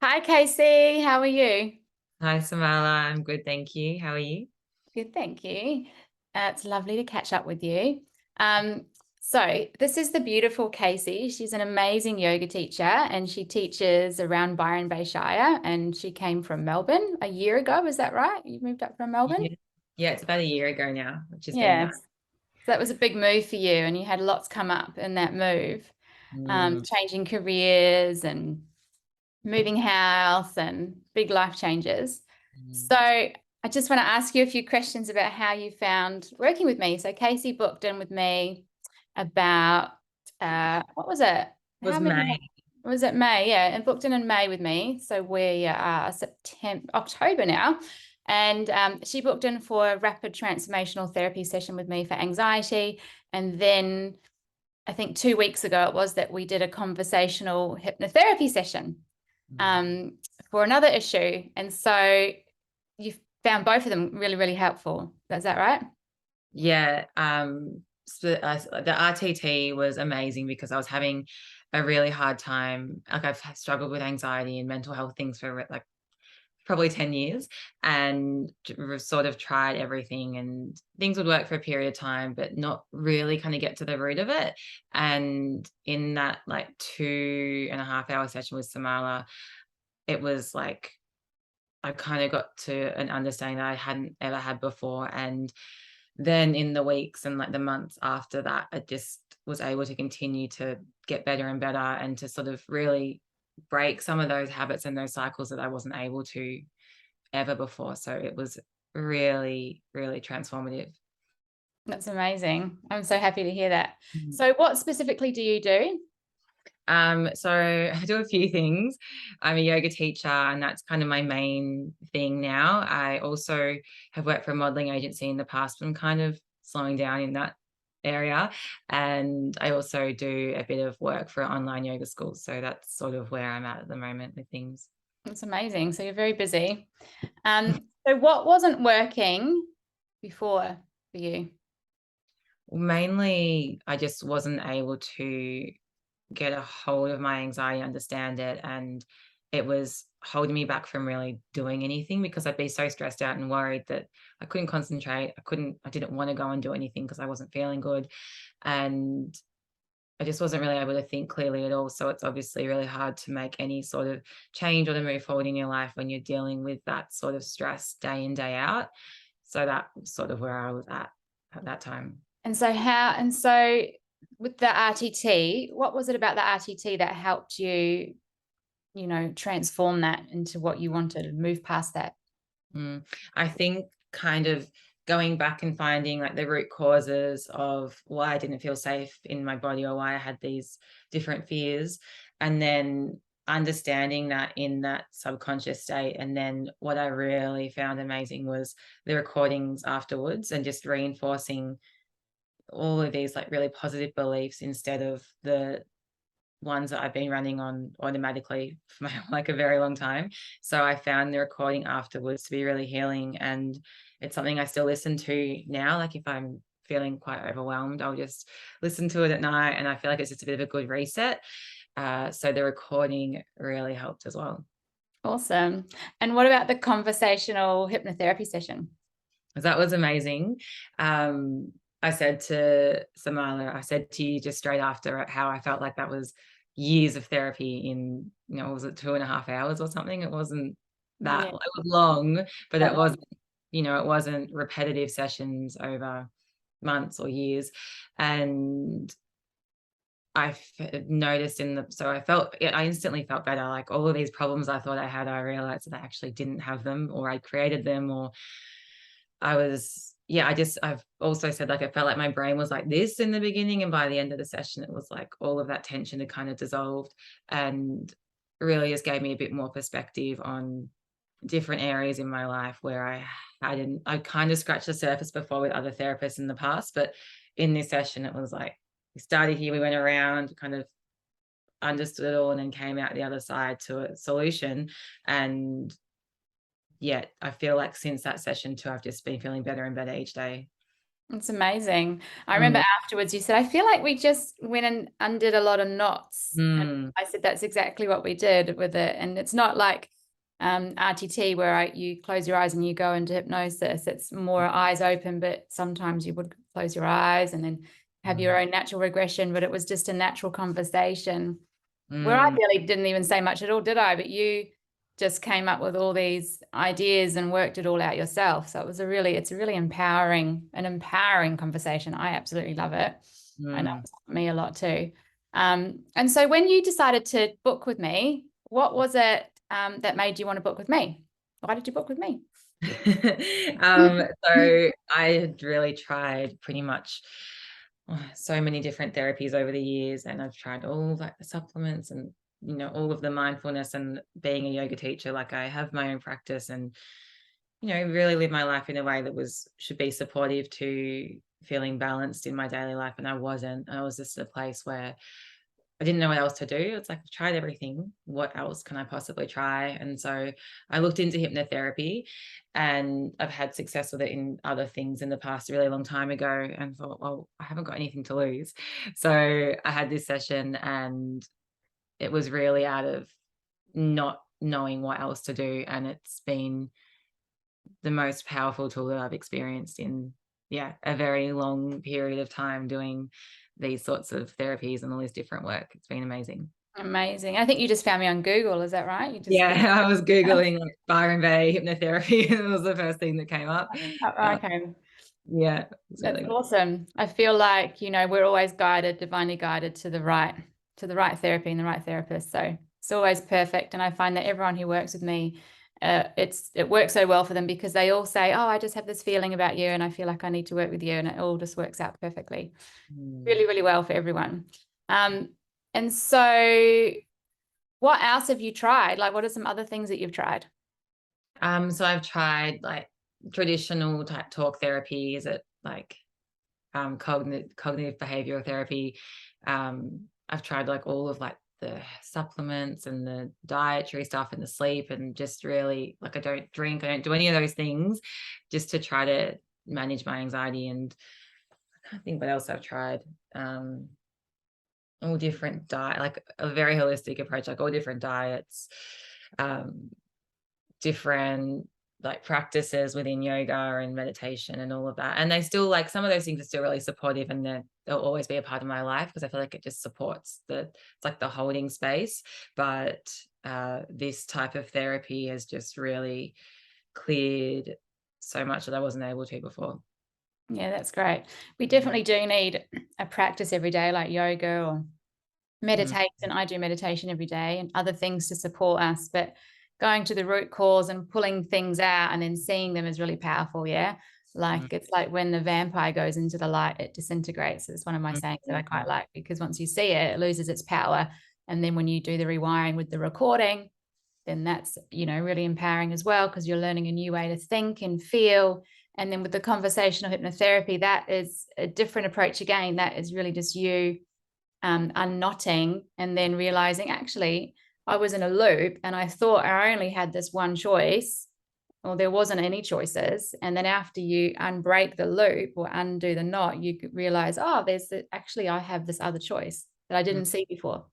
Hi, Casey. How are you? Hi, Samala. I'm good, thank you. How are you? Good, thank you. It's lovely to catch up with you. Um, so this is the beautiful Casey. She's an amazing yoga teacher and she teaches around Byron Bay Shire, and she came from Melbourne a year ago. Is that right? You moved up from Melbourne? Yeah. Yeah, it's about a year ago now, which has been nice. Yes. So that was a big move for you, and you had lots come up in that move, Mm, changing careers and moving house and big life changes. mm. So I just want to ask you a few questions about how you found working with me. So Casey booked in with me about what was it? It was How many May. was it? May, yeah, and booked in May with me. So we are September, October now. And she booked in for a rapid transformational therapy session with me for anxiety. And then I think 2 weeks ago it was that we did a conversational hypnotherapy session Mm. um, for another issue. And so you found both of them really, really helpful. Is that right? Yeah, the RTT was amazing because I was having a really hard time. Like I've struggled with anxiety and mental health things for like probably 10 years, and sort of tried everything, and things would work for a period of time but not really kind of get to the root of it. And in that like 2.5 hour session with Samala, it was like I kind of got to an understanding that I hadn't ever had before. And then in the weeks and like the months after that, I just was able to continue to get better and better, and to sort of really break some of those habits and those cycles that I wasn't able to ever before. So it was really, really transformative. That's amazing. I'm so happy to hear that. Mhm. So, what specifically do you do? So I do a few things. I'm a yoga teacher, and that's kind of my main thing now. I also have worked for a modeling agency in the past, but I'm kind of slowing down in that area. And I also do a bit of work for online yoga schools. So that's sort of where I'm at the moment with things. It's amazing. So, you're very busy. So, what wasn't working before for you? Mainly, I just wasn't able to get a hold of my anxiety, understand it, and it was holding me back from really doing anything because I'd be so stressed out and worried that I couldn't concentrate. I didn't want to go and do anything because I wasn't feeling good. And I just wasn't really able to think clearly at all. So it's obviously really hard to make any sort of change or to move forward in your life when you're dealing with that sort of stress day in, day out. So that was sort of where I was at that time. And so with the RTT, what was it about the RTT that helped you, transform that into what you wanted and move past that? Mm. I think kind of going back and finding like the root causes of why I didn't feel safe in my body or why I had these different fears, and then understanding that in that subconscious state. And then what I really found amazing was the recordings afterwards, and just reinforcing all of these like really positive beliefs instead of the ones that I've been running on automatically for like a very long time. So I found the recording afterwards to be really healing, and it's something I still listen to now. Like if I'm feeling quite overwhelmed, I'll just listen to it at night, and I feel like it's just a bit of a good reset. So the recording really helped as well. Awesome. And what about the conversational hypnotherapy session? 'Cause that was amazing. Um, I said to Samala, I said to you just straight after how I felt like that was years of therapy in, was it 2.5 hours or something? It wasn't that, Yeah. it was long, but That it one. wasn't, it wasn't repetitive sessions over months or years. And noticed so I instantly felt better. Like all of these problems I thought I had, I realized that I actually didn't have them, or I created them, or I've also said, like, I felt like my brain was like this in the beginning, and by the end of the session, it was like all of that tension had kind of dissolved, and really just gave me a bit more perspective on different areas in my life where I kind of scratched the surface before with other therapists in the past. But in this session, it was like we started here, we went around, kind of understood it all, and then came out the other side to a solution. And yeah, I feel like since that session too, I've just been feeling better and better each day. It's amazing. I remember Mm, afterwards you said, I feel like we just went and undid a lot of knots. And mm, I said, that's exactly what we did with it. And it's not like RTT where you close your eyes and you go into hypnosis. It's more eyes open, but sometimes you would close your eyes and then have your own natural regression, but it was just a natural conversation where I mm, really didn't even say much at all, did I? But you just came up with all these ideas and worked it all out yourself. So it's a really an empowering conversation. I absolutely love it. I know mm. it's helped me a lot too. And so when you decided to book with me, what was it that made you want to book with me? Why did you book with me? So I had really tried pretty much so many different therapies over the years, and I've tried all like the supplements and all of the mindfulness and being a yoga teacher. Like I have my own practice and really live my life in a way that was should be supportive to feeling balanced in my daily life, and I wasn't. I was just at a place where I didn't know what else to do. It's like I've tried everything. What else can I possibly try? And so I looked into hypnotherapy, and I've had success with it in other things in the past a really long time ago, and thought, well, I haven't got anything to lose. So I had this session, and it was really out of not knowing what else to do. And it's been the most powerful tool that I've experienced in, yeah, a very long period of time doing these sorts of therapies and all this different work. It's been amazing. Amazing. I think you just found me on Google. Is that right? You just Yeah, I was Googling like Byron Bay hypnotherapy and it was the first thing that came up. Uh, okay. yeah, it's That's really good. awesome. I feel like, we're always guided, divinely guided to the right therapy and the right therapist. So it's always perfect. And I find that everyone who works with me, it works so well for them because they all say, oh, I just have this feeling about you and I feel like I need to work with you. And it all just works out perfectly. Mm. Really, really well for everyone. Um, and so what else have you tried? Like, what are some other things that you've tried? So I've tried like traditional type talk therapy. Is it like cognitive behavioral therapy? I've tried like all of like the supplements and the dietary stuff and the sleep, and just really like I don't drink, I don't do any of those things, just to try to manage my anxiety. And I can't think what else I've tried. Um, all different diet, like a very holistic approach, like all different diets, um, different like practices within yoga and meditation and all of that. And they still like some of those things are still really supportive, and they'll always be a part of my life because I feel like it just supports it's like the holding space. But this type of therapy has just really cleared so much that I wasn't able to before. Yeah, that's great. We definitely do need a practice every day, like yoga or Mm, meditation. I do meditation every day and other things to support us, but going to the root cause and pulling things out and then seeing them is really powerful. Yeah. mm, Like it's like when the vampire goes into the light, it disintegrates. It's one of my mm, sayings that I mm, quite like because once you see it, it loses its power. And then when you do the rewiring with the recording, then that's, really empowering as well because you're learning a new way to think and feel. And then with the conversational hypnotherapy, that is a different approach again. That is really just you unknotting and then realizing actually I was in a loop and I thought I only had this one choice or there wasn't any choices. And then after you unbreak the loop or undo the knot, you realize, oh, actually I have this other choice that I mm. didn't see before.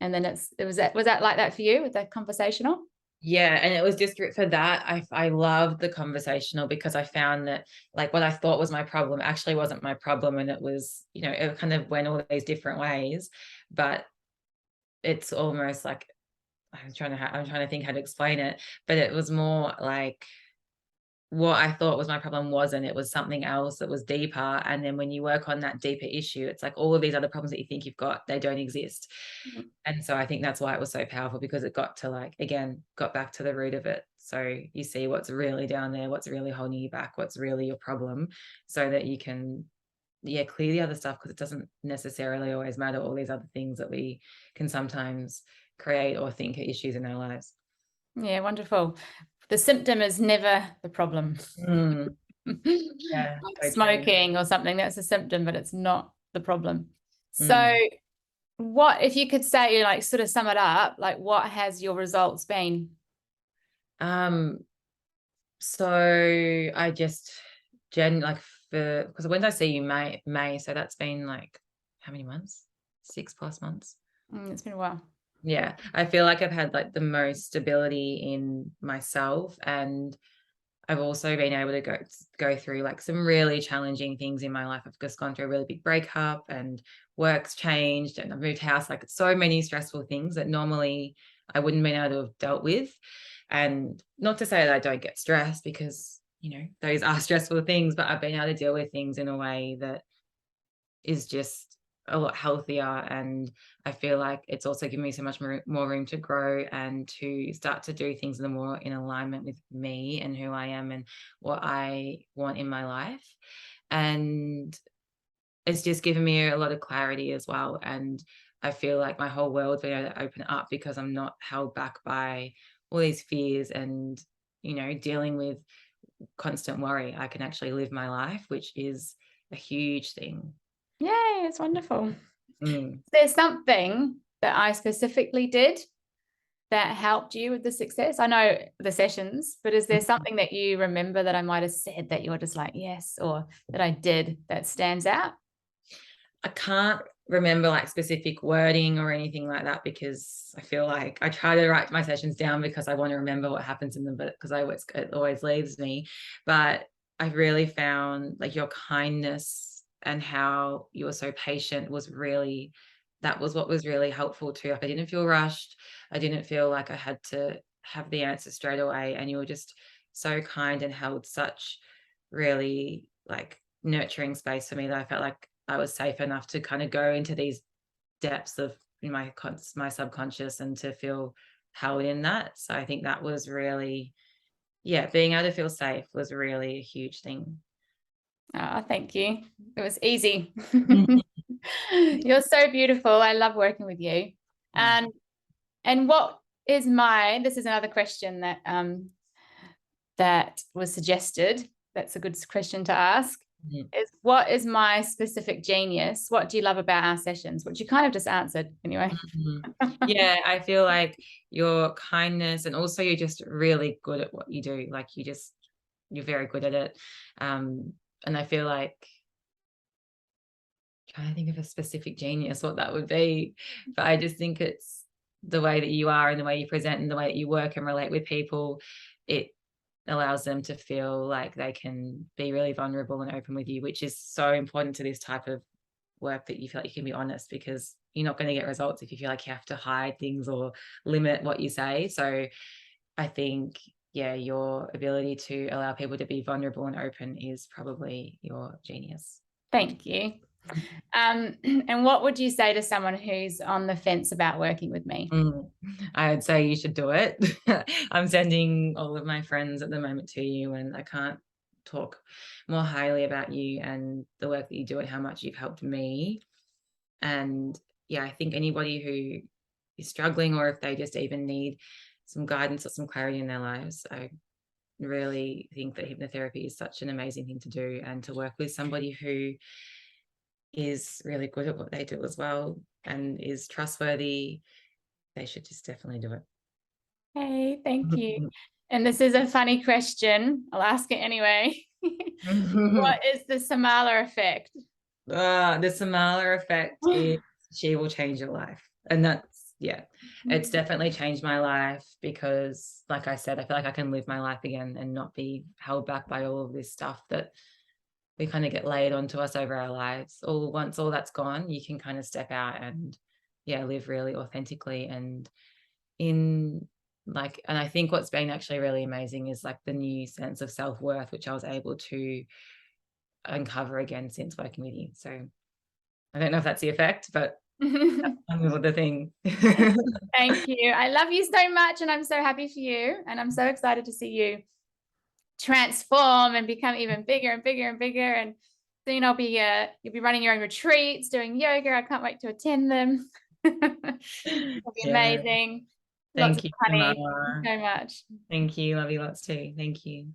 And then was that like that for you with that conversational? Yeah, and it was just for that, I loved the conversational because I found that like what I thought was my problem actually wasn't my problem, and it was, it kind of went all these different ways. But it's almost like I'm trying to think how to explain it, but it was more like what I thought was my problem wasn't, it was something else that was deeper. And then when you work on that deeper issue, it's like all of these other problems that you think you've got, they don't exist. And so I think that's why it was so powerful, because it got to like, again, got back to the root of it. So you see what's really down there, what's really holding you back, what's really your problem, so that you can, yeah, clear the other stuff, because it doesn't necessarily always matter all these other things that we can sometimes create or think are issues in our lives. Yeah, wonderful. The symptom is never the problem. Mm, yeah, Like so true. smoking or something, that's a symptom, but it's not the problem. So Mm. what if you could say, like, sort of sum it up, like what has your results been? Um, so I just like because when did I see you? May. So that's been like how many months? 6+ months. It's been a while. Yeah. I feel like I've had like the most stability in myself, and I've also been able to go through like some really challenging things in my life. I've just gone through a really big breakup, and work's changed, and I've moved house, like so many stressful things that normally I wouldn't been able to have dealt with. And not to say that I don't get stressed, because, those are stressful things, but I've been able to deal with things in a way that is just a lot healthier. And I feel like it's also given me so much more room to grow and to start to do things that are more in alignment with me and who I am and what I want in my life. And it's just given me a lot of clarity as well. And I feel like my whole world's been able to open up because I'm not held back by all these fears and, dealing with constant worry. I can actually live my life, which is a huge thing. Yay, it's wonderful. Mm. There's something that I specifically did that helped you with the success? I know the sessions, but is there something that you remember that I might have said that you're just like, yes, or that I did that stands out? I can't remember like specific wording or anything like that, because I feel like I try to write my sessions down because I want to remember what happens in them, but because it always leaves me. But I really found like your kindness and how you were so patient that was what was really helpful too. Like I didn't feel rushed. I didn't feel like I had to have the answer straight away. And you were just so kind and held such really like nurturing space for me that I felt like I was safe enough to kind of go into these depths of my subconscious and to feel held in that. So I think that was really, yeah, being able to feel safe was really a huge thing. Oh, thank you. It was easy. You're so beautiful. I love working with you. And what is this is another question that was suggested. That's a good question to ask. Is what is my specific genius? What do you love about our sessions? Which you kind of just answered anyway. Yeah, I feel like your kindness, and also you're just really good at what you do. Like you're very good at it. And I feel like, trying to think of a specific genius, what that would be. But I just think it's the way that you are and the way you present and the way that you work and relate with people. It allows them to feel like they can be really vulnerable and open with you, which is so important to this type of work, that you feel like you can be honest, because you're not going to get results if you feel like you have to hide things or limit what you say. So I think, yeah, your ability to allow people to be vulnerable and open is probably your genius. Thank you. And what would you say to someone who's on the fence about working with me? I would say you should do it. I'm sending all of my friends at the moment to you, and I can't talk more highly about you and the work that you do and how much you've helped me. And yeah, I think anybody who is struggling, or if they just even need some guidance or some clarity in their lives, I really think that hypnotherapy is such an amazing thing to do, and to work with somebody who is really good at what they do as well and is trustworthy, they should just definitely do it. Hey, thank you. And this is a funny question. I'll ask it anyway. What is the Samala effect? The Samala effect is she will change your life. And that's, yeah, it's definitely changed my life, because like I said, I feel like I can live my life again and not be held back by all of this stuff that we kind of get laid onto us over our lives. Once all that's gone, you can kind of step out and, yeah, live really authentically and and I think what's been actually really amazing is like the new sense of self-worth, which I was able to uncover again since working with you. So I don't know if that's the effect, but that's the thing. Thank you. I love you so much, and I'm so happy for you. And I'm so excited to see you transform and become even bigger and bigger and bigger. And soon you'll be running your own retreats, doing yoga. I can't wait to attend them. It'll be Yeah. amazing. Lots Thank of you, honey. Thank you Samala. so much. Thank you. Love you lots too. Thank you.